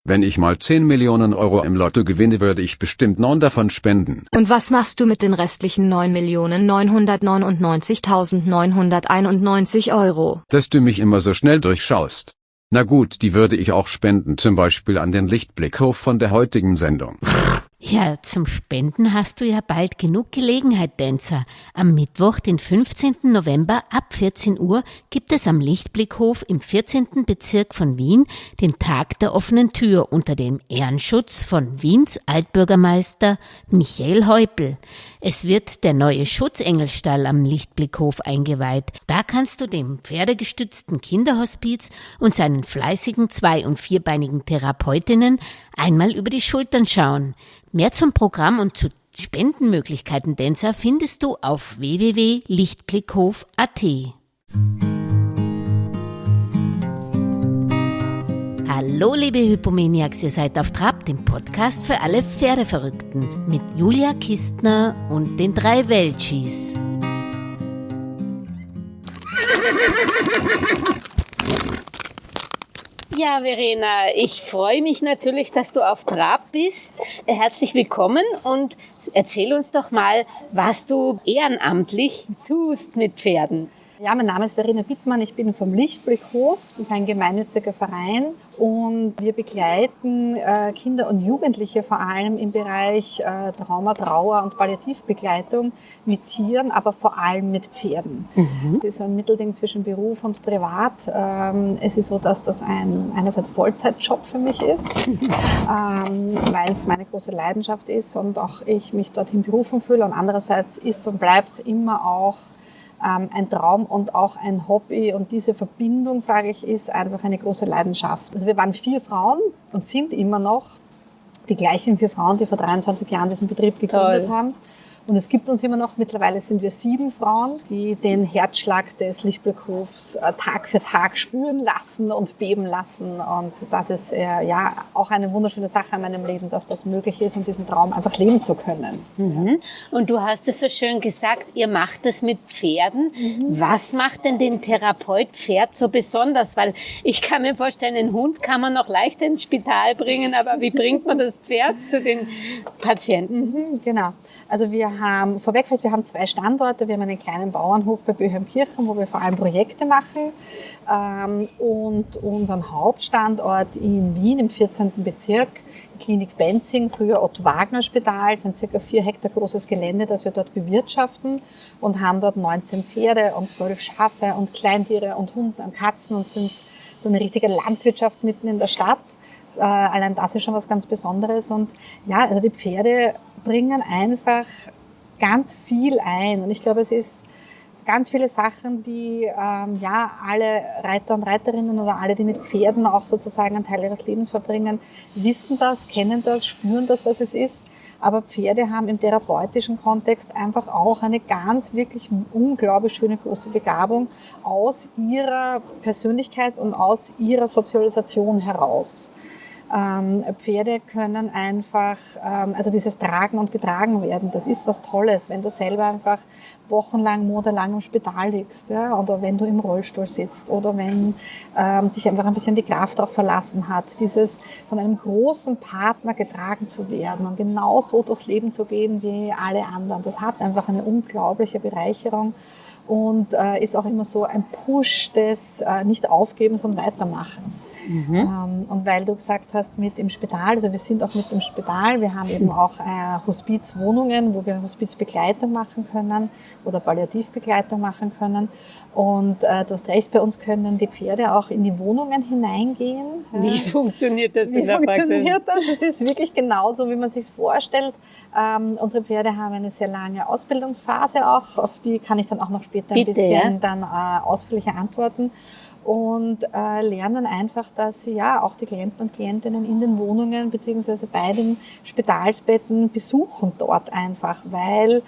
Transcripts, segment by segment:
Wenn ich mal 10 Millionen Euro im Lotto gewinne, würde ich bestimmt 9 davon spenden. Und was machst du mit den restlichen 9.999.991 Euro? Dass du mich immer so schnell durchschaust. Na gut, die würde ich auch spenden, zum Beispiel an den Lichtblickhof von der heutigen Sendung. Ja, zum Spenden hast du ja bald genug Gelegenheit, Dancer. Am Mittwoch, den 15. November ab 14 Uhr gibt es am Lichtblickhof im 14. Bezirk von Wien den Tag der offenen Tür unter dem Ehrenschutz von Wiens Altbürgermeister Michael Häupl. Es wird der neue Schutzengelstall am Lichtblickhof eingeweiht. Da kannst du dem pferdegestützten Kinderhospiz und seinen fleißigen 2- und 4-beinigen Therapeutinnen einmal über die Schultern schauen. Mehr zum Programm und zu Spendenmöglichkeiten Dancer findest du auf www.lichtblickhof.at. Hallo liebe Hypomaniacs, ihr seid auf Trab, dem Podcast für alle Pferdeverrückten mit Julia Kistner und den 3 Welchis. Ja, Verena, ich freue mich natürlich, dass du auf Trab bist. Herzlich willkommen und erzähl uns doch mal, was du ehrenamtlich tust mit Pferden. Ja, mein Name ist Verena Bittmann, ich bin vom Lichtblickhof, das ist ein gemeinnütziger Verein und wir begleiten Kinder und Jugendliche vor allem im Bereich Trauma, Trauer und Palliativbegleitung mit Tieren, aber vor allem mit Pferden. Das ist so ein Mittelding zwischen Beruf und Privat. Es ist so, dass das einerseits Vollzeitjob für mich ist, weil es meine große Leidenschaft ist und auch ich mich dorthin berufen fühle und andererseits ist und bleibt es immer auch ein Traum und auch ein Hobby und diese Verbindung, sage ich, ist einfach eine große Leidenschaft. Also wir waren 4 Frauen und sind immer noch die gleichen 4 Frauen, die vor 23 Jahren diesen Betrieb gegründet haben. Und es gibt uns immer noch, mittlerweile sind wir 7 Frauen, die den Herzschlag des Lichtblickhofs Tag für Tag spüren lassen und beben lassen. Und das ist ja auch eine wunderschöne Sache in meinem Leben, dass das möglich ist und diesen Traum einfach leben zu können. Mhm. Und du hast es so schön gesagt, ihr macht es mit Pferden. Was macht denn den Therapeut Pferd so besonders? Weil ich kann mir vorstellen, einen Hund kann man noch leicht ins Spital bringen, aber wie bringt man das Pferd zu den Patienten? Genau. Also wir haben 2 Standorte. Wir haben einen kleinen Bauernhof bei Böheimkirchen, wo wir vor allem Projekte machen. Und unseren Hauptstandort in Wien im 14. Bezirk, Klinik Benzing, früher Otto-Wagner-Spital, sind ca. 4 Hektar großes Gelände, das wir dort bewirtschaften und haben dort 19 Pferde und 12 Schafe und Kleintiere und Hunde und Katzen und sind so eine richtige Landwirtschaft mitten in der Stadt. Allein das ist schon was ganz Besonderes und ja, also die Pferde bringen einfach ganz viel ein und ich glaube, es ist ganz viele Sachen, die alle Reiter und Reiterinnen oder alle, die mit Pferden auch sozusagen einen Teil ihres Lebens verbringen, wissen das, kennen das, spüren das, was es ist. Aber Pferde haben im therapeutischen Kontext einfach auch eine ganz wirklich unglaublich schöne große Begabung aus ihrer Persönlichkeit und aus ihrer Sozialisation heraus. Pferde können einfach, also dieses Tragen und Getragen werden, das ist was Tolles, wenn du selber einfach wochenlang, monatelang im Spital liegst, ja, oder wenn du im Rollstuhl sitzt oder wenn dich einfach ein bisschen die Kraft auch verlassen hat, dieses von einem großen Partner getragen zu werden und genauso durchs Leben zu gehen wie alle anderen, das hat einfach eine unglaubliche Bereicherung. Und ist auch immer so ein Push des nicht Aufgebens und Weitermachens. Und weil du gesagt hast, mit im Spital, also wir sind auch mit im Spital, wir haben eben auch Hospizwohnungen, wo wir Hospizbegleitung machen können oder Palliativbegleitung machen können. Und du hast recht, bei uns können die Pferde auch in die Wohnungen hineingehen. Wie funktioniert das in der Praxis? Wie funktioniert das? Es ist wirklich genauso, wie man sich vorstellt. Unsere Pferde haben eine sehr lange Ausbildungsphase auch, auf die kann ich dann auch noch später ein bisschen dann ausführlicher antworten und lernen einfach, dass sie ja auch die Klienten und Klientinnen in den Wohnungen beziehungsweise bei den Spitalsbetten besuchen dort einfach, weil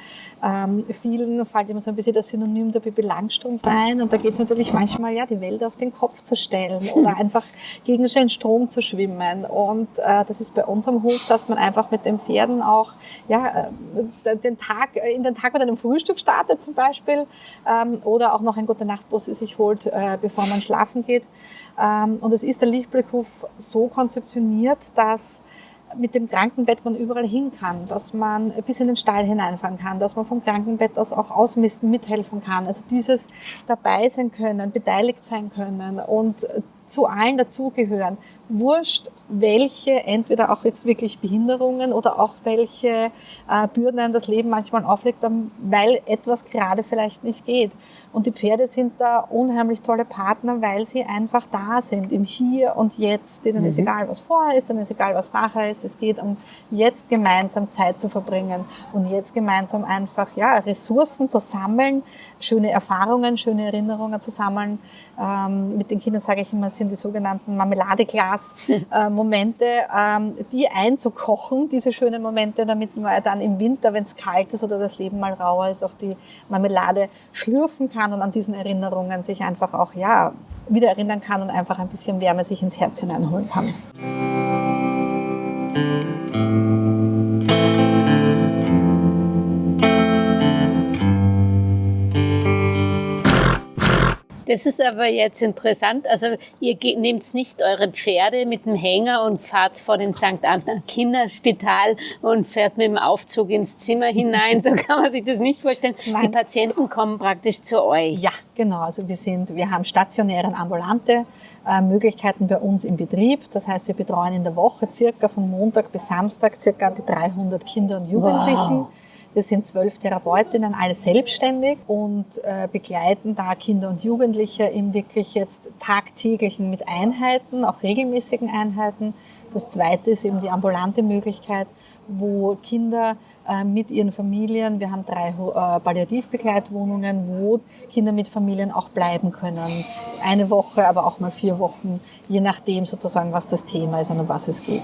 vielen fällt immer so ein bisschen das Synonym der Pippi Langstrumpf ein und da geht es natürlich manchmal ja die Welt auf den Kopf zu stellen oder einfach gegen den Strom zu schwimmen und das ist bei uns am Hof, dass man einfach mit den Pferden auch in den Tag mit einem Frühstück startet zum Beispiel oder auch noch ein Gute-Nacht-Bussi sich holt, bevor man schlafen geht. Und es ist der Lichtblickhof so konzeptioniert, dass mit dem Krankenbett man überall hin kann, dass man bis in den Stall hineinfahren kann, dass man vom Krankenbett aus auch ausmisten, mithelfen kann. Also dieses dabei sein können, beteiligt sein können und zu allen dazugehören. Wurscht, welche, entweder auch jetzt wirklich Behinderungen oder auch welche Bürden einem das Leben manchmal auflegt, weil etwas gerade vielleicht nicht geht. Und die Pferde sind da unheimlich tolle Partner, weil sie einfach da sind, im Hier und Jetzt. Denen ist egal, was vorher ist, denen ist egal, was nachher ist. Es geht um jetzt gemeinsam Zeit zu verbringen und jetzt gemeinsam einfach Ressourcen zu sammeln, schöne Erfahrungen, schöne Erinnerungen zu sammeln. Mit den Kindern sage ich immer, sind die sogenannten Marmeladeglas-Momente, die einzukochen, diese schönen Momente, damit man dann im Winter, wenn es kalt ist oder das Leben mal rauer ist, auch die Marmelade schlürfen kann und an diesen Erinnerungen sich einfach auch wieder erinnern kann und einfach ein bisschen Wärme sich ins Herz hineinholen kann. Das ist aber jetzt interessant. Also ihr nehmt nicht eure Pferde mit dem Hänger und fahrt vor den St. Anna Kinderspital und fährt mit dem Aufzug ins Zimmer hinein. So kann man sich das nicht vorstellen. Nein. Die Patienten kommen praktisch zu euch. Ja, genau. Also wir haben stationäre und ambulante Möglichkeiten bei uns im Betrieb. Das heißt, wir betreuen in der Woche circa von Montag bis Samstag circa die 300 Kinder und Jugendlichen. Wow. Wir sind 12 Therapeutinnen, alle selbstständig und begleiten da Kinder und Jugendliche im wirklich jetzt tagtäglichen mit Einheiten, auch regelmäßigen Einheiten. Das zweite ist eben die ambulante Möglichkeit, wo Kinder mit ihren Familien, wir haben 3 Palliativbegleitwohnungen, wo Kinder mit Familien auch bleiben können. Eine Woche, aber auch mal 4 Wochen, je nachdem sozusagen, was das Thema ist und um was es geht.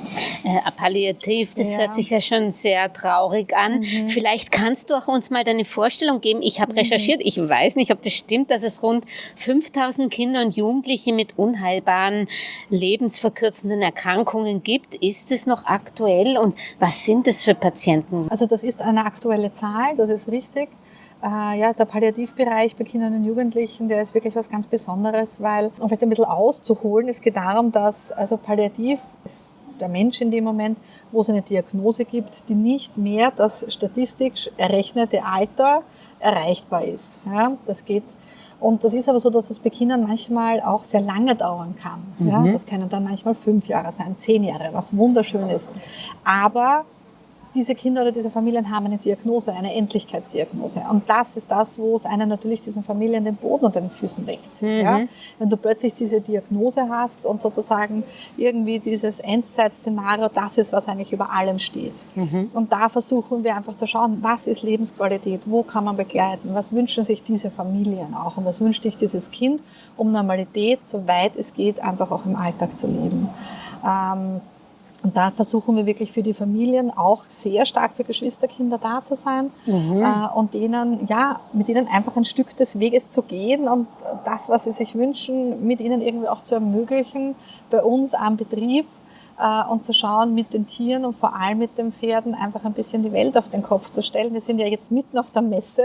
Palliativ, das hört sich ja schon sehr traurig an. Vielleicht kannst du auch uns mal deine Vorstellung geben. Ich habe recherchiert, ich weiß nicht, ob das stimmt, dass es rund 5000 Kinder und Jugendliche mit unheilbaren, lebensverkürzenden Erkrankungen gibt. Ist es noch aktuell und was sind das für Patienten? Also das ist eine aktuelle Zahl, das ist richtig. Der Palliativbereich bei Kindern und Jugendlichen, der ist wirklich was ganz Besonderes, weil, um vielleicht ein bisschen auszuholen, es geht darum, dass Palliativ ist der Mensch in dem Moment, wo es eine Diagnose gibt, die nicht mehr das statistisch errechnete Alter erreichbar ist. Ja, das geht. Und das ist aber so, dass es bei Kindern manchmal auch sehr lange dauern kann. Ja, das können dann manchmal 5 Jahre sein, 10 Jahre, was wunderschön ist. Aber diese Kinder oder diese Familien haben eine Diagnose, eine Endlichkeitsdiagnose. Und das ist das, wo es einem natürlich diesen Familien den Boden unter den Füßen wegzieht. Ja? Wenn du plötzlich diese Diagnose hast und sozusagen irgendwie dieses Endzeitszenario, das ist, was eigentlich über allem steht. Und da versuchen wir einfach zu schauen, was ist Lebensqualität, wo kann man begleiten, was wünschen sich diese Familien auch und was wünscht sich dieses Kind, um Normalität, soweit es geht, einfach auch im Alltag zu leben. Und da versuchen wir wirklich für die Familien auch sehr stark für Geschwisterkinder da zu sein und mit denen einfach ein Stück des Weges zu gehen und das, was sie sich wünschen, mit ihnen irgendwie auch zu ermöglichen, bei uns am Betrieb und zu schauen, mit den Tieren und vor allem mit den Pferden einfach ein bisschen die Welt auf den Kopf zu stellen. Wir sind ja jetzt mitten auf der Messe,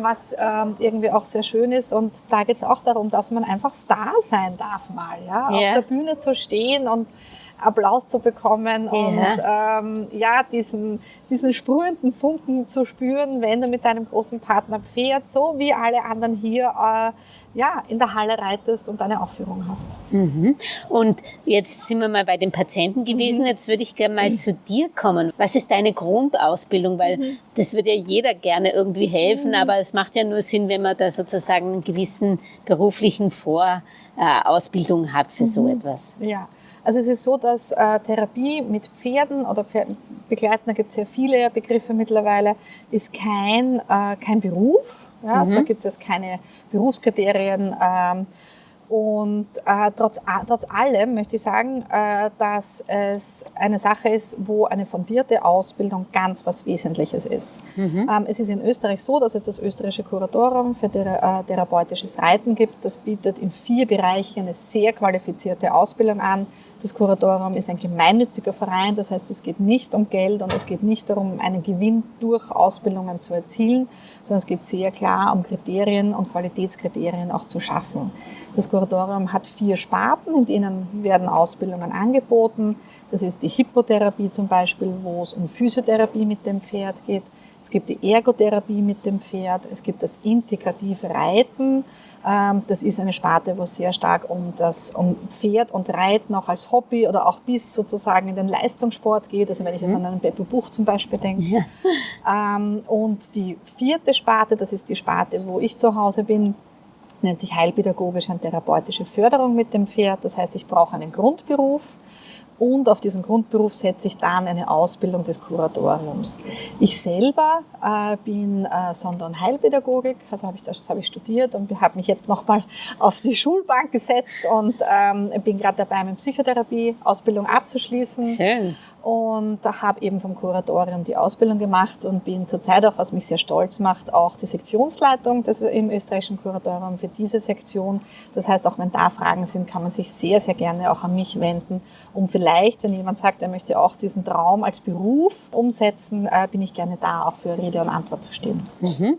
was irgendwie auch sehr schön ist. Und da geht es auch darum, dass man einfach Star sein darf mal, auf der Bühne zu stehen und Applaus zu bekommen und diesen sprühenden Funken zu spüren, wenn du mit deinem großen Partner Pferd, so wie alle anderen hier, in der Halle reitest und eine Aufführung hast. Und jetzt sind wir mal bei den Patienten gewesen. Jetzt würde ich gerne mal zu dir kommen. Was ist deine Grundausbildung? Weil das würde ja jeder gerne irgendwie helfen, aber es macht ja nur Sinn, wenn man da sozusagen einen gewissen beruflichen Vorausbildung hat für so etwas. Ja. Also es ist so, dass Therapie mit Pferden oder Pferdbegleiten, da gibt es ja viele Begriffe mittlerweile, ist kein Beruf. Ja? Also da gibt es keine Berufskriterien. Und trotz allem möchte ich sagen, dass es eine Sache ist, wo eine fundierte Ausbildung ganz was Wesentliches ist. Es ist in Österreich so, dass es das österreichische Kuratorium für therapeutisches Reiten gibt. Das bietet in 4 Bereichen eine sehr qualifizierte Ausbildung an. Das Kuratorium ist ein gemeinnütziger Verein, das heißt, es geht nicht um Geld und es geht nicht darum, einen Gewinn durch Ausbildungen zu erzielen, sondern es geht sehr klar um Kriterien und Qualitätskriterien auch zu schaffen. Das Kuratorium hat 4 Sparten, in denen werden Ausbildungen angeboten. Das ist die Hippotherapie zum Beispiel, wo es um Physiotherapie mit dem Pferd geht. Es gibt die Ergotherapie mit dem Pferd. Es gibt das integrative Reiten. Das ist eine Sparte, wo es sehr stark um Pferd und Reiten auch als Hobby oder auch bis sozusagen in den Leistungssport geht. Also wenn ich jetzt an einen Beppo Buch zum Beispiel denke. Ja. Und die 4. Sparte, das ist die Sparte, wo ich zu Hause bin, nennt sich heilpädagogische und therapeutische Förderung mit dem Pferd. Das heißt, ich brauche einen Grundberuf. Und auf diesen Grundberuf setze ich dann eine Ausbildung des Kuratoriums. Ich selber bin Sonder- und Heilpädagogik, also das habe ich studiert und habe mich jetzt nochmal auf die Schulbank gesetzt und bin gerade dabei, meine Psychotherapie-Ausbildung abzuschließen. Schön. Und da habe eben vom Kuratorium die Ausbildung gemacht und bin zurzeit auch, was mich sehr stolz macht, auch die Sektionsleitung im österreichischen Kuratorium für diese Sektion. Das heißt, auch wenn da Fragen sind, kann man sich sehr, sehr gerne auch an mich wenden, um vielleicht, wenn jemand sagt, er möchte auch diesen Traum als Beruf umsetzen, bin ich gerne da, auch für Rede und Antwort zu stehen. Mhm.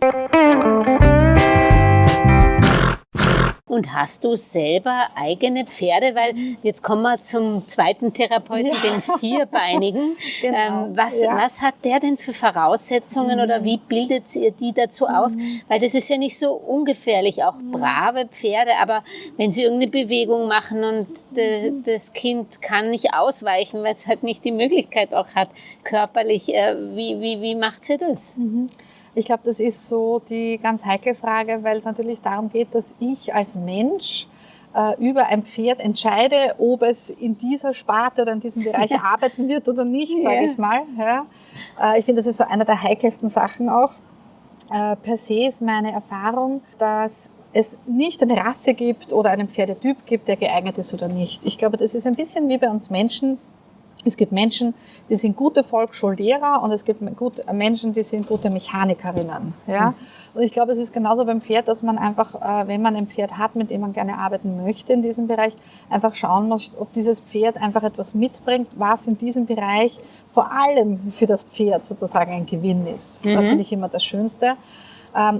Und hast du selber eigene Pferde? Weil jetzt kommen wir zum zweiten Therapeuten, den Vierbeinigen. Genau. Was hat der denn für Voraussetzungen oder wie bildet ihr die dazu aus? Weil das ist ja nicht so ungefährlich, auch brave Pferde, aber wenn sie irgendeine Bewegung machen und das Kind kann nicht ausweichen, weil es halt nicht die Möglichkeit auch hat, körperlich, wie macht sie das? Ich glaube, das ist so die ganz heikle Frage, weil es natürlich darum geht, dass ich als Mensch über ein Pferd entscheide, ob es in dieser Sparte oder in diesem Bereich arbeiten wird oder nicht, sage ich mal. Ja. Ich finde, das ist so einer der heikelsten Sachen auch. Per se ist meine Erfahrung, dass es nicht eine Rasse gibt oder einen Pferdetyp gibt, der geeignet ist oder nicht. Ich glaube, das ist ein bisschen wie bei uns Menschen. Es gibt Menschen, die sind gute Volksschullehrer und es gibt Menschen, die sind gute Mechanikerinnen. Ja? Und ich glaube, es ist genauso beim Pferd, dass man einfach, wenn man ein Pferd hat, mit dem man gerne arbeiten möchte in diesem Bereich, einfach schauen muss, ob dieses Pferd einfach etwas mitbringt, was in diesem Bereich vor allem für das Pferd sozusagen ein Gewinn ist. Das finde ich immer das Schönste.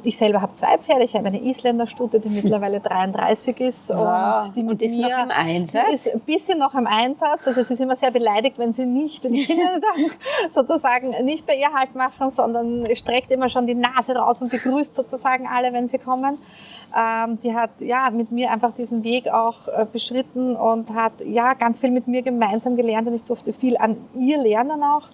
Ich selber habe 2 Pferde. Ich habe eine Isländerstute, die mittlerweile 33 ist. Wow. Und die mit ist mir noch im Einsatz? ist ein bisschen noch im Einsatz. Also sie ist immer sehr beleidigt, wenn sie nicht die Kinder dann sozusagen nicht bei ihr Halt machen, sondern streckt immer schon die Nase raus und begrüßt sozusagen alle, wenn sie kommen. Die hat mit mir einfach diesen Weg auch beschritten und hat ganz viel mit mir gemeinsam gelernt und ich durfte viel an ihr lernen auch.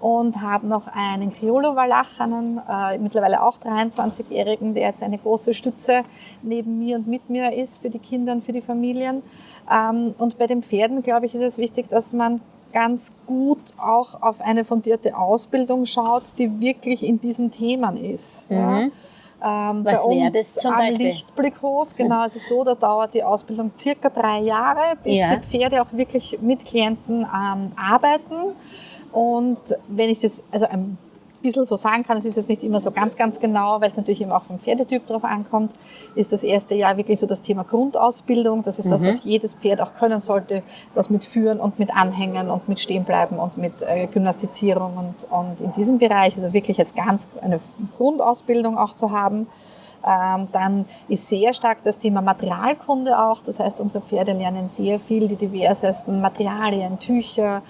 Und habe noch einen Criollo-Wallach, einen mittlerweile auch 23-Jährigen, der jetzt eine große Stütze neben mir und mit mir ist für die Kinder und für die Familien. Und bei den Pferden, glaube ich, ist es wichtig, dass man ganz gut auch auf eine fundierte Ausbildung schaut, die wirklich in diesen Themen ist. Ja. Bei uns am Lichtblickhof, genau, es ist so, da dauert die Ausbildung circa 3 Jahre, bis die Pferde auch wirklich mit Klienten arbeiten. Und wenn ich das also ein bisschen so sagen kann, es ist jetzt nicht immer so ganz, ganz genau, weil es natürlich eben auch vom Pferdetyp drauf ankommt, ist das erste Jahr wirklich so das Thema Grundausbildung. Das ist das, was jedes Pferd auch können sollte, das mit Führen und mit Anhängen und mit Stehenbleiben und mit Gymnastizierung und in diesem Bereich, also wirklich als ganz eine Grundausbildung auch zu haben. Dann ist sehr stark das Thema Materialkunde auch. Das heißt, unsere Pferde lernen sehr viel, die diversesten Materialien, Tücher,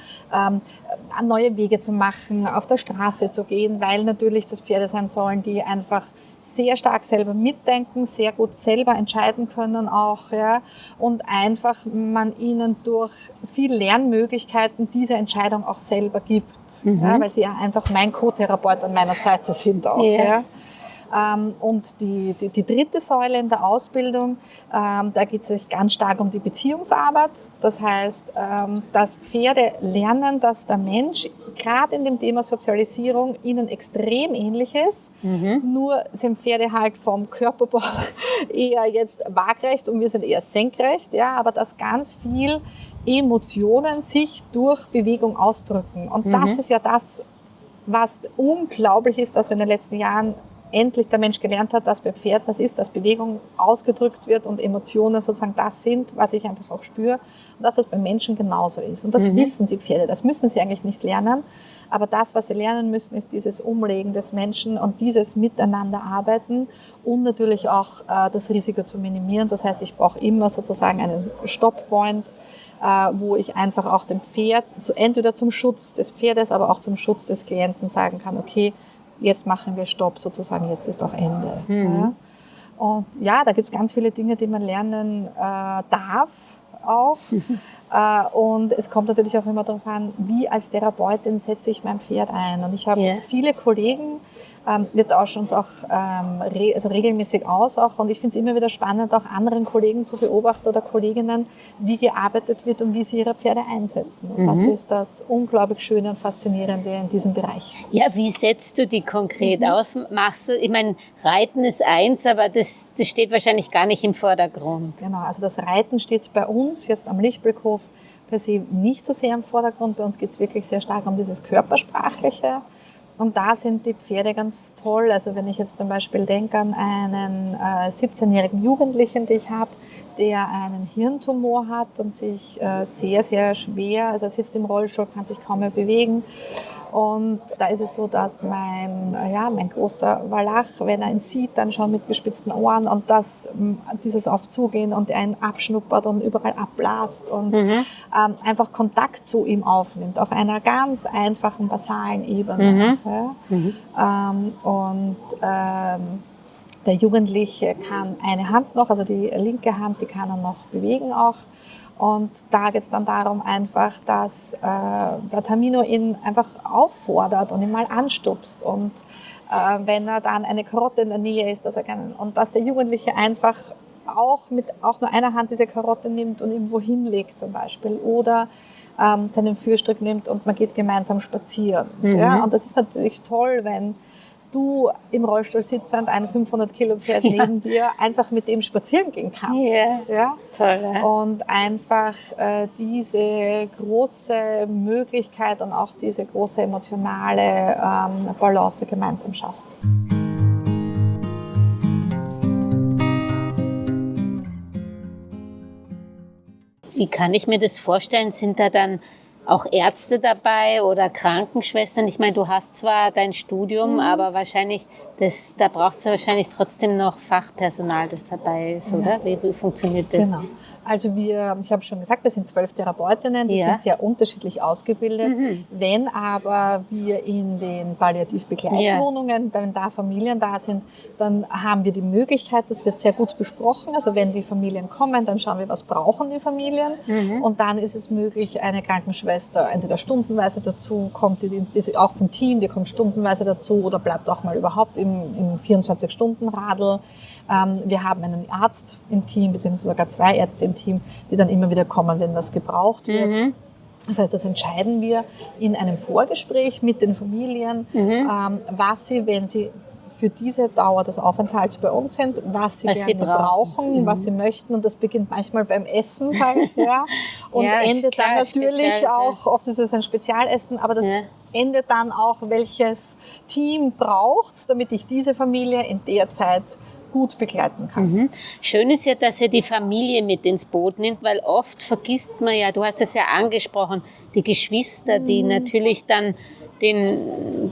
neue Wege zu machen, auf der Straße zu gehen, weil natürlich das Pferde sein sollen, die einfach sehr stark selber mitdenken, sehr gut selber entscheiden können auch, ja, und einfach man ihnen durch viele Lernmöglichkeiten diese Entscheidung auch selber gibt, ja, weil sie ja einfach mein Co-Therapeut an meiner Seite sind auch. Ja. Und die 3. Säule in der Ausbildung, da geht es ganz stark um die Beziehungsarbeit. Das heißt, dass Pferde lernen, dass der Mensch gerade in dem Thema Sozialisierung ihnen extrem ähnlich ist. Nur sind Pferde halt vom Körperbau eher jetzt waagrecht und wir sind eher senkrecht. Ja, aber dass ganz viel Emotionen sich durch Bewegung ausdrücken. Und das ist ja das, was unglaublich ist, dass wir in den letzten Jahren endlich der Mensch gelernt hat, dass bei Pferden das ist, dass Bewegung ausgedrückt wird und Emotionen sozusagen das sind, was ich einfach auch spüre. Und dass das bei Menschen genauso ist. Und das wissen die Pferde, das müssen sie eigentlich nicht lernen. Aber das, was sie lernen müssen, ist dieses Umlegen des Menschen und dieses Miteinander arbeiten und natürlich auch das Risiko zu minimieren. Das heißt, ich brauche immer sozusagen einen Stop-Point, wo ich einfach auch dem Pferd, so entweder zum Schutz des Pferdes, aber auch zum Schutz des Klienten sagen kann, okay, jetzt machen wir Stopp sozusagen, jetzt ist auch Ende. Ja. Und ja, da gibt es ganz viele Dinge, die man lernen darf auch. Und es kommt natürlich auch immer darauf an, wie als Therapeutin setze ich mein Pferd ein. Und ich habe viele Kollegen, wir tauschen uns auch also regelmäßig aus auch. Und ich finde es immer wieder spannend, auch anderen Kollegen zu beobachten oder Kolleginnen, wie gearbeitet wird und wie sie ihre Pferde einsetzen. Und das ist das unglaublich Schöne und Faszinierende in diesem Bereich. Ja, wie setzt du die konkret aus? Machst du, ich meine, Reiten ist eins, aber das steht wahrscheinlich gar nicht im Vordergrund. Genau, also das Reiten steht bei uns jetzt am Lichtblickhof per se nicht so sehr im Vordergrund. Bei uns geht es wirklich sehr stark um dieses Körpersprachliche. Und da sind die Pferde ganz toll. Also wenn ich jetzt zum Beispiel denke an einen 17-jährigen Jugendlichen, den ich habe, der einen Hirntumor hat und sich sehr, sehr schwer, also er sitzt im Rollstuhl, kann sich kaum mehr bewegen. Und da ist es so, dass mein großer Wallach, wenn er ihn sieht, dann schon mit gespitzten Ohren und dieses Aufzugehen und einen abschnuppert und überall abblasst und einfach Kontakt zu ihm aufnimmt, auf einer ganz einfachen, basalen Ebene. Ja. Der Jugendliche kann eine Hand noch, also die linke Hand, die kann er noch bewegen auch. Und da geht es dann darum einfach, dass der Tamino ihn einfach auffordert und ihn mal anstupst. Und wenn er dann eine Karotte in der Nähe ist, und dass der Jugendliche einfach auch mit auch nur einer Hand diese Karotte nimmt und irgendwo hinlegt zum Beispiel. Oder seinen Führstrick nimmt und man geht gemeinsam spazieren. Ja? Und das ist natürlich toll, wenn du im Rollstuhl sitzt und ein 500-Kilo-Pferd neben dir einfach mit dem spazieren gehen kannst. Ja? Toll, ja. Und einfach diese große Möglichkeit und auch diese große emotionale Balance gemeinsam schaffst. Wie kann ich mir das vorstellen? Sind da dann auch Ärzte dabei oder Krankenschwestern? Ich meine, du hast zwar dein Studium, aber wahrscheinlich, da braucht es wahrscheinlich trotzdem noch Fachpersonal, das dabei ist, oder? Wie funktioniert das? Genau. Also ich habe schon gesagt, wir sind 12 Therapeutinnen, die sind sehr unterschiedlich ausgebildet. Wenn aber wir in den Palliativbegleitwohnungen, wenn da Familien da sind, dann haben wir die Möglichkeit, das wird sehr gut besprochen. Also wenn die Familien kommen, dann schauen wir, was brauchen die Familien. Und dann ist es möglich, eine Krankenschwester entweder stundenweise dazu kommt, die auch vom Team, die kommt stundenweise dazu oder bleibt auch mal überhaupt im 24-Stunden-Radl. Wir haben einen Arzt im Team, beziehungsweise sogar 2 Ärzte im Team, die dann immer wieder kommen, wenn was gebraucht wird. Das heißt, das entscheiden wir in einem Vorgespräch mit den Familien, was sie, wenn sie für diese Dauer des Aufenthalts bei uns sind, was sie gerne brauchen, was sie möchten. Und das beginnt manchmal beim Essen, sage ich, und endet dann natürlich auch, oft ist es ein Spezialessen, aber das endet dann auch, welches Team braucht es, damit ich diese Familie in der Zeit gut begleiten kann. Schön ist ja, dass ihr die Familie mit ins Boot nimmt, weil oft vergisst man ja, du hast es ja angesprochen, die Geschwister, die natürlich dann den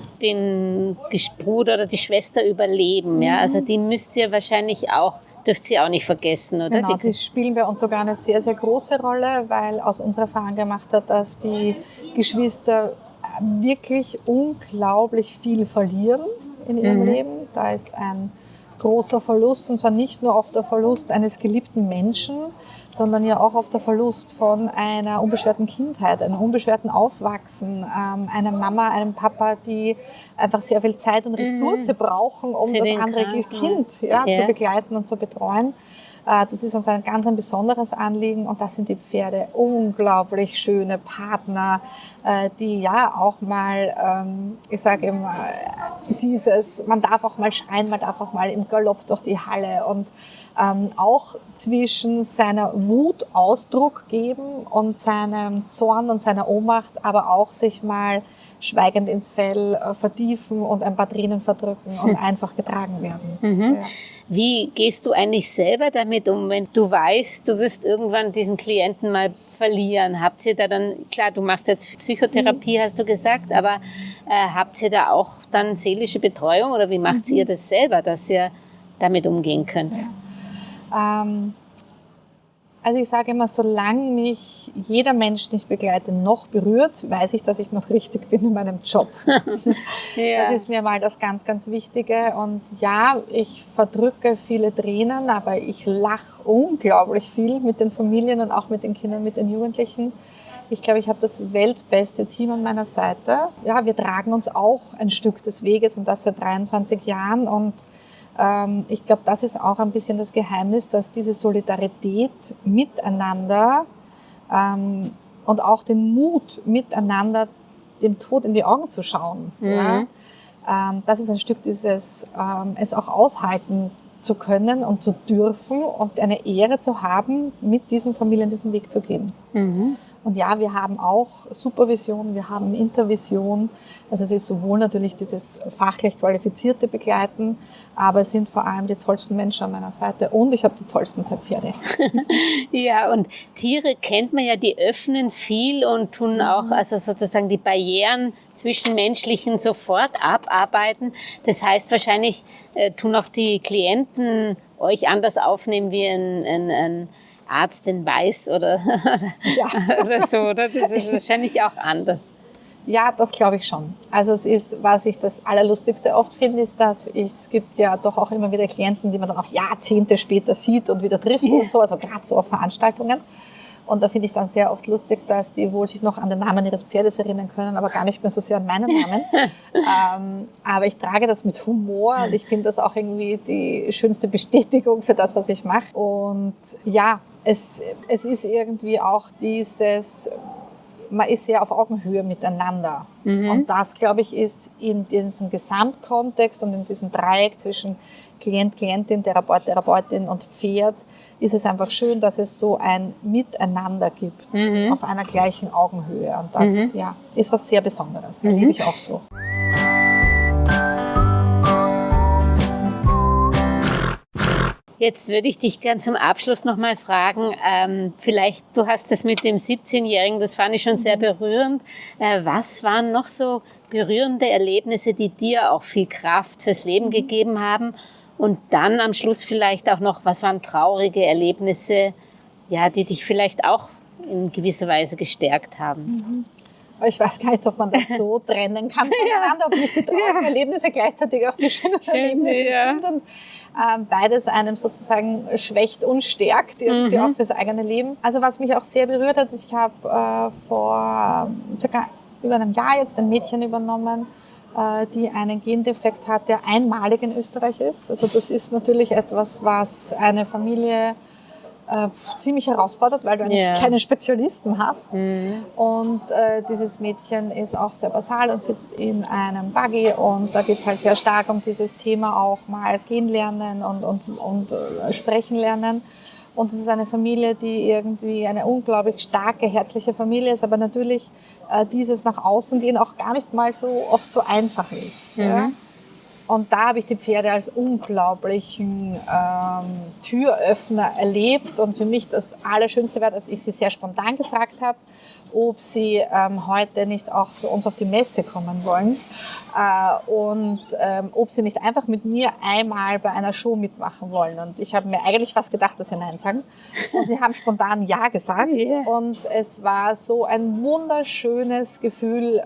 Bruder oder die Schwester überleben. Ja? Also die müsst ihr wahrscheinlich auch, dürft ihr auch nicht vergessen, oder? Genau, die spielen bei uns sogar eine sehr, sehr große Rolle, weil aus unserer Erfahrung gemacht hat, dass die Geschwister wirklich unglaublich viel verlieren in ihrem Leben. Da ist ein großer Verlust, und zwar nicht nur auf der Verlust eines geliebten Menschen, sondern ja auch auf der Verlust von einer unbeschwerten Kindheit, einem unbeschwerten Aufwachsen, einer Mama, einem Papa, die einfach sehr viel Zeit und Ressource brauchen, um das andere Kind zu begleiten und zu betreuen. Das ist uns ein ganz ein besonderes Anliegen, und das sind die Pferde unglaublich schöne Partner, die ja auch mal, ich sage immer, man darf auch mal schreien, man darf auch mal im Galopp durch die Halle, und auch zwischen seiner Wut Ausdruck geben und seinem Zorn und seiner Ohnmacht, aber auch sich mal schweigend ins Fell vertiefen und ein paar Tränen verdrücken und einfach getragen werden. Mhm. Ja. Wie gehst du eigentlich selber damit um, wenn du weißt, du wirst irgendwann diesen Klienten mal verlieren? Habt ihr da dann, klar, du machst jetzt Psychotherapie, hast du gesagt, aber habt ihr da auch dann seelische Betreuung oder wie macht ihr das selber, dass ihr damit umgehen könnt? Ja. Also ich sage immer, solange mich jeder Mensch nicht begleitet, noch berührt, weiß ich, dass ich noch richtig bin in meinem Job. Ja. Das ist mir mal das ganz, ganz Wichtige. Und ja, ich verdrücke viele Tränen, aber ich lache unglaublich viel mit den Familien und auch mit den Kindern, mit den Jugendlichen. Ich glaube, ich habe das weltbeste Team an meiner Seite. Ja, wir tragen uns auch ein Stück des Weges und das seit 23 Jahren. Und ich glaube, das ist auch ein bisschen das Geheimnis, dass diese Solidarität miteinander und auch den Mut miteinander, dem Tod in die Augen zu schauen. Ja? Das ist ein Stück dieses, es auch aushalten zu können und zu dürfen und eine Ehre zu haben, mit diesen Familien diesen Weg zu gehen. Und ja, wir haben auch Supervision, wir haben Intervision. Also es ist sowohl natürlich dieses fachlich qualifizierte Begleiten, aber es sind vor allem die tollsten Menschen an meiner Seite und ich habe die tollsten Pferde. Ja, und Tiere kennt man ja, die öffnen viel und tun auch also sozusagen die Barrieren zwischenmenschlichen sofort abarbeiten. Das heißt wahrscheinlich tun auch die Klienten euch anders aufnehmen wie ein Arzt den Weiß oder so, oder? Das ist wahrscheinlich auch anders. Ja, das glaube ich schon. Also es ist, was ich das Allerlustigste oft finde, ist, dass es gibt ja doch auch immer wieder Klienten, die man dann auch Jahrzehnte später sieht und wieder trifft und so, also gerade so auf Veranstaltungen. Und da finde ich dann sehr oft lustig, dass die wohl sich noch an den Namen ihres Pferdes erinnern können, aber gar nicht mehr so sehr an meinen Namen. Aber ich trage das mit Humor und ich finde das auch irgendwie die schönste Bestätigung für das, was ich mache. Und ja, es ist irgendwie auch dieses, man ist sehr auf Augenhöhe miteinander. Und das, glaube ich, ist in diesem Gesamtkontext und in diesem Dreieck zwischen Klient, Klientin, Therapeut, Therapeutin und Pferd, ist es einfach schön, dass es so ein Miteinander gibt, auf einer gleichen Augenhöhe. Und das ja, ist was sehr Besonderes, erlebe ich auch so. Jetzt würde ich dich gern zum Abschluss noch mal fragen, vielleicht, du hast es mit dem 17-Jährigen, das fand ich schon sehr berührend. Was waren noch so berührende Erlebnisse, die dir auch viel Kraft fürs Leben gegeben haben? Und dann am Schluss vielleicht auch noch, was waren traurige Erlebnisse, ja, die dich vielleicht auch in gewisser Weise gestärkt haben? Ich weiß gar nicht, ob man das so trennen kann voneinander, ob nicht die traurigen Erlebnisse gleichzeitig auch die schönen Erlebnisse sind. Und beides einem sozusagen schwächt und stärkt, irgendwie auch fürs eigene Leben. Also was mich auch sehr berührt hat, ich habe vor circa über einem Jahr jetzt ein Mädchen übernommen, die einen Gendefekt hat, der einmalig in Österreich ist. Also das ist natürlich etwas, was eine Familie ziemlich herausfordert, weil du eigentlich keine Spezialisten hast. Und dieses Mädchen ist auch sehr basal und sitzt in einem Buggy und da geht es halt sehr stark um dieses Thema auch mal gehen lernen und sprechen lernen. Und es ist eine Familie, die irgendwie eine unglaublich starke, herzliche Familie ist, aber natürlich dieses nach außen gehen auch gar nicht mal so oft so einfach ist. Ja? Und da habe ich die Pferde als unglaublichen Türöffner erlebt. Und für mich das Allerschönste war, dass ich sie sehr spontan gefragt habe, ob sie heute nicht auch zu uns auf die Messe kommen wollen und ob sie nicht einfach mit mir einmal bei einer Show mitmachen wollen. Und ich habe mir eigentlich fast gedacht, dass sie Nein sagen. Und sie haben spontan Ja gesagt. Und es war so ein wunderschönes Gefühl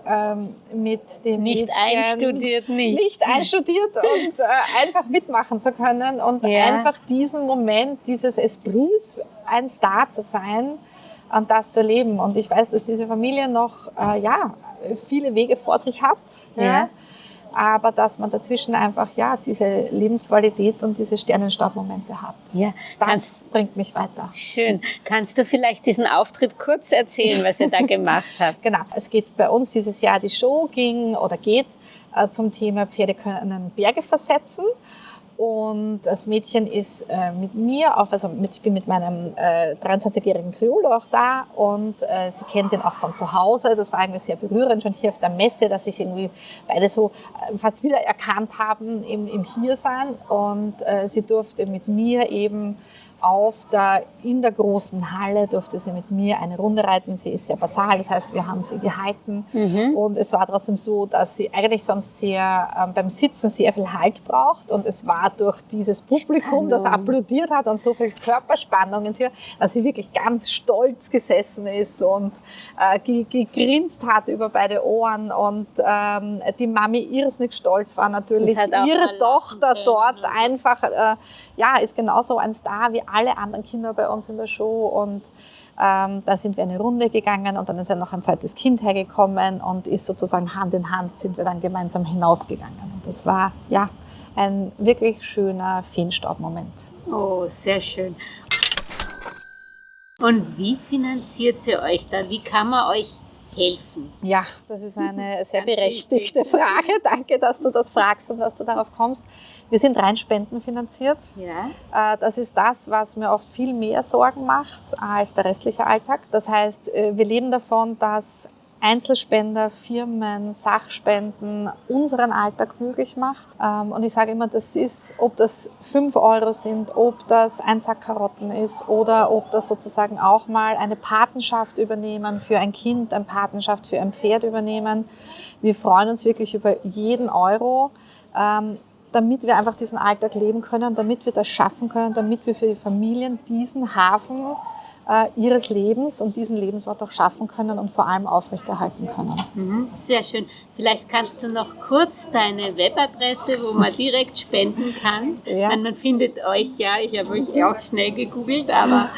mit dem Nicht Mädchen. einstudiert, Nicht einstudiert und einfach mitmachen zu können und einfach diesen Moment, dieses Esprits, ein Star zu sein, und das zu erleben. Und ich weiß, dass diese Familie noch viele Wege vor sich hat. Ja. Aber dass man dazwischen einfach diese Lebensqualität und diese Sternenstaubmomente hat. Ja. Das bringt mich weiter. Schön. Kannst du vielleicht diesen Auftritt kurz erzählen, was ihr da gemacht habt? Genau. Es geht bei uns dieses Jahr, die Show geht zum Thema Pferde können Berge versetzen. Und das Mädchen ist mit mir ich bin mit meinem 23-jährigen Criollo auch da und sie kennt ihn auch von zu Hause. Das war eigentlich sehr berührend, schon hier auf der Messe, dass sich irgendwie beide so fast wieder erkannt haben im Hiersein. Und sie durfte mit mir eben in der großen Halle durfte sie mit mir eine Runde reiten. Sie ist sehr basal, das heißt, wir haben sie gehalten. Und es war trotzdem so, dass sie eigentlich sonst beim Sitzen sehr viel Halt braucht. Und es war durch dieses Publikum, das applaudiert hat und so viel Körperspannung in sie, dass sie wirklich ganz stolz gesessen ist und gegrinst hat über beide Ohren. Und die Mami irrsinnig stolz war natürlich. Ihre Tochter dort einfach, ist genauso ein Star wie alle anderen Kinder bei uns in der Show. Und da sind wir eine Runde gegangen und dann ist ja noch ein zweites Kind hergekommen und ist sozusagen Hand in Hand sind wir dann gemeinsam hinausgegangen. Und das war ein wirklich schöner Feenstaub-Moment. Oh, sehr schön. Und wie finanziert sie euch da? Wie kann man euch helfen? Ja, das ist eine sehr berechtigte Frage. Danke, dass du das fragst und dass du darauf kommst. Wir sind rein spendenfinanziert. Ja. Das ist das, was mir oft viel mehr Sorgen macht als der restliche Alltag. Das heißt, wir leben davon, dass Einzelspender, Firmen, Sachspenden unseren Alltag möglich macht. Und ich sage immer, das ist, ob das 5 Euro sind, ob das ein Sack Karotten ist oder ob das sozusagen auch mal eine Patenschaft übernehmen für ein Kind, eine Patenschaft für ein Pferd übernehmen. Wir freuen uns wirklich über jeden Euro, damit wir einfach diesen Alltag leben können, damit wir das schaffen können, damit wir für die Familien diesen Hafen ihres Lebens und diesen Lebensort auch schaffen können und vor allem aufrechterhalten können. Sehr schön. Vielleicht kannst du noch kurz deine Webadresse, wo man direkt spenden kann. Ja. Man findet euch ich habe euch auch schnell gegoogelt, aber...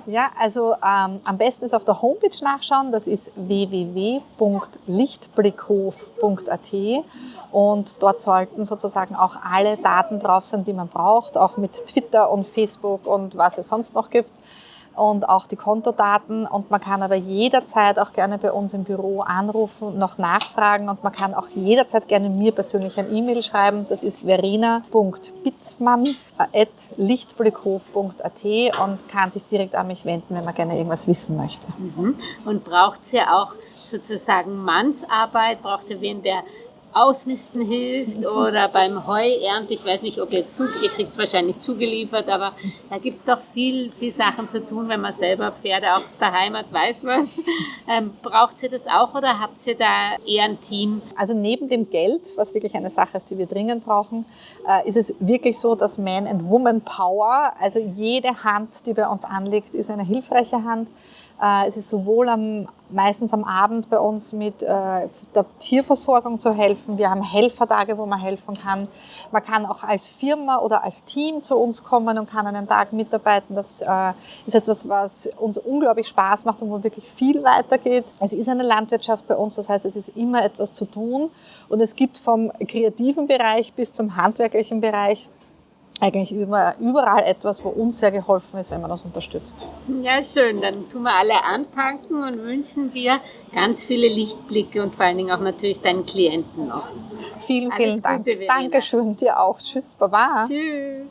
Ja, also am besten ist auf der Homepage nachschauen, das ist www.lichtblickhof.at und dort sollten sozusagen auch alle Daten drauf sein, die man braucht, auch mit Twitter und Facebook und was es sonst noch gibt. Und auch die Kontodaten. Und man kann aber jederzeit auch gerne bei uns im Büro anrufen, noch nachfragen. Und man kann auch jederzeit gerne mir persönlich ein E-Mail schreiben. Das ist verena.bittmann@lichtblickhof.at und kann sich direkt an mich wenden, wenn man gerne irgendwas wissen möchte. Und braucht es ja auch sozusagen Mannsarbeit? Braucht ihr wen, der Ausmisten hilft oder beim Heuernte, ich weiß nicht, ob ihr kriegt es wahrscheinlich zugeliefert, aber da gibt es doch viel Sachen zu tun, wenn man selber Pferde auch daheim hat, weiß was. Braucht ihr das auch oder habt ihr da eher ein Team? Also neben dem Geld, was wirklich eine Sache ist, die wir dringend brauchen, ist es wirklich so, dass Man and Woman Power, also jede Hand, die bei uns anliegt, ist eine hilfreiche Hand. Es ist sowohl meistens am Abend bei uns mit der Tierversorgung zu helfen. Wir haben Helfertage, wo man helfen kann. Man kann auch als Firma oder als Team zu uns kommen und kann einen Tag mitarbeiten. Das ist etwas, was uns unglaublich Spaß macht und wo wirklich viel weitergeht. Es ist eine Landwirtschaft bei uns, das heißt, es ist immer etwas zu tun. Und es gibt vom kreativen Bereich bis zum handwerklichen Bereich eigentlich überall etwas, wo uns sehr geholfen ist, wenn man das unterstützt. Ja, schön. Dann tun wir alle anpacken und wünschen dir ganz viele Lichtblicke und vor allen Dingen auch natürlich deinen Klienten noch. Vielen Dank. Dankeschön, dir auch. Tschüss, Baba. Tschüss.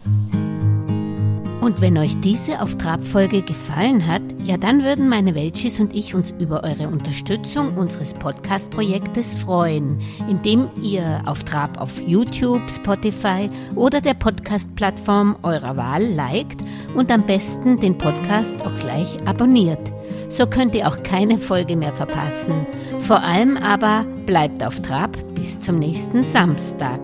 Und wenn euch diese Auf Trab-Folge gefallen hat, ja dann würden meine Welchis und ich uns über eure Unterstützung unseres Podcast-Projektes freuen, indem ihr Auf Trab auf YouTube, Spotify oder der Podcast-Plattform eurer Wahl liked und am besten den Podcast auch gleich abonniert. So könnt ihr auch keine Folge mehr verpassen. Vor allem aber bleibt auf Trab bis zum nächsten Samstag.